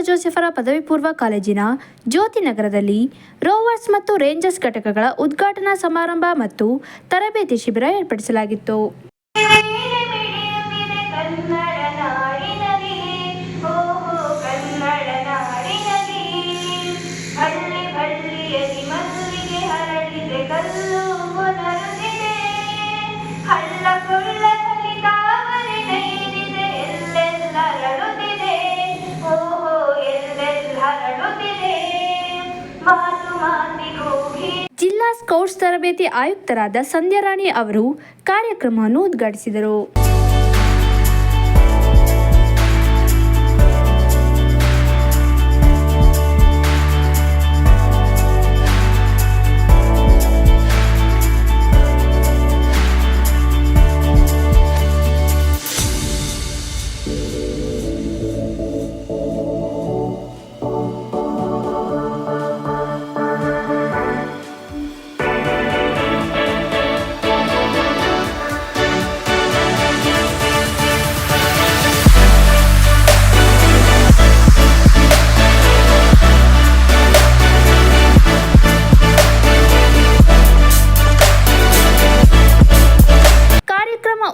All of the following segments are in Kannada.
ಜೋಸೆಫರ ಪದವಿ ಪೂರ್ವ ಕಾಲೇಜಿನ ಜ್ಯೋತಿ ನಗರದಲ್ಲಿ ರೋವರ್ಸ್ ಮತ್ತು ರೇಂಜರ್ಸ್ ಘಟಕಗಳ ಉದ್ಘಾಟನಾ ಸಮಾರಂಭ ಮತ್ತು ತರಬೇತಿ ಶಿಬಿರ ಏರ್ಪಡಿಸಲಾಗಿತ್ತು. ಜಿಲ್ಲಾ ಸ್ಕೌಟ್ಸ್ ತರಬೇತಿ ಆಯುಕ್ತರಾದ ಸಂಧ್ಯಾರಾಣಿ ಅವರು ಕಾರ್ಯಕ್ರಮವನ್ನು ಉದ್ಘಾಟಿಸಿದರು.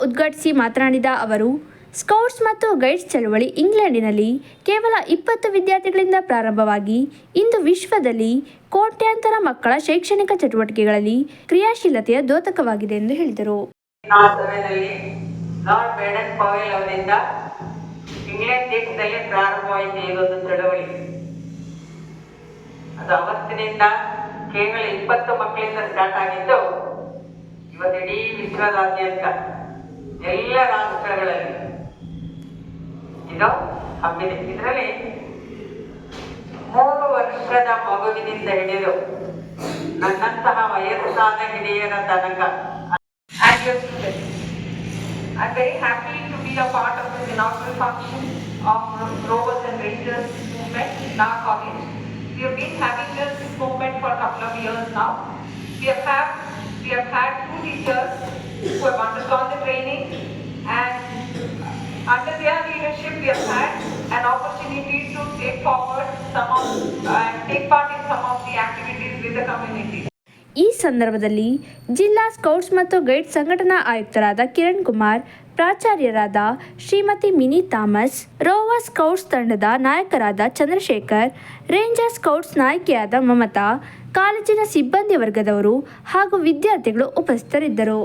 ಉದ್ಘಾಟಿಸಿ ಮಾತನಾಡಿದ ಅವರು, ಸ್ಕೌಟ್ಸ್ ಮತ್ತು ಗೈಡ್ಸ್ ಚಳವಳಿ ಇಂಗ್ಲೆಂಡಿನಲ್ಲಿ ಕೇವಲ 20 ವಿದ್ಯಾರ್ಥಿಗಳಿಂದ ಪ್ರಾರಂಭವಾಗಿ ಇಂದು ವಿಶ್ವದಲ್ಲಿ ಕೋಟ್ಯಾಂತರ ಮಕ್ಕಳ ಶೈಕ್ಷಣಿಕ ಚಟುವಟಿಕೆಗಳಲ್ಲಿ ಕ್ರಿಯಾಶೀಲತೆಯ ದ್ಯೋತಕವಾಗಿದೆ ಎಂದು ಹೇಳಿದರು. ಲಾರ್ಡ್ ಬೇಡನ್ ಪವೆಲ್ ಅವರಿಂದ ಇಂಗ್ಲೆಂಡ್ ದೇಶದಲ್ಲಿ ಪ್ರಾರಂಭವಾಯಿತು ಇದೊಂದು ಚಳವಳಿ. ಅದು ಅವತ್ತಿನಿಂದ ಕೇವಲ 20 ಮಕ್ಕಳಿಂದ ಸ್ಟಾರ್ಟ್ ಆಗಿದ್ದು ಇವತ್ತು ಇಡೀ ವಿಶ್ವದಾದ್ಯಂತ ಎಲ್ಲ ರಾಷ್ಟ್ರಗಳಲ್ಲಿ ಇದು ಹಬ್ಬಿದೆ. ಇದರಲ್ಲಿ 3 ವರ್ಷದ ಮಗುವಿನಿಂದ ಹಿಡಿದು ನನ್ನಂತಹ ವಯಸ್ಸಾದ ಹಿರಿಯರ ತನಕ. I'm very happy to be a part of this inaugural function of Rovers and Rangers movement in our college. We have been having this movement for a couple of years now. We have had 2 teachers who have undergone the training, and under their leadership we have had an opportunity to take forward take part in some of the activities with the community. ಈ ಸಂದರ್ಭದಲ್ಲಿ ಜಿಲ್ಲಾ ಸ್ಕೌಟ್ಸ್ ಮತ್ತು ಗೈಡ್ಸ್ ಸಂಘಟನಾ ಆಯುಕ್ತರಾದ ಕಿರಣ್ ಕುಮಾರ್, ಪ್ರಾಚಾರ್ಯರಾದ ಶ್ರೀಮತಿ ಮಿನಿ ಥಾಮಸ್, ರೋವರ್ ಸ್ಕೌಟ್ಸ್ ತಂಡದ ನಾಯಕರಾದ ಚಂದ್ರಶೇಖರ್, ರೇಂಜರ್ ಸ್ಕೌಟ್ಸ್ ನಾಯಕಿಯಾದ ಮಮತಾ, ಕಾಲೇಜಿನ ಸಿಬ್ಬಂದಿ ವರ್ಗದವರು ಹಾಗೂ ವಿದ್ಯಾರ್ಥಿಗಳು ಉಪಸ್ಥಿತರಿದ್ದರು.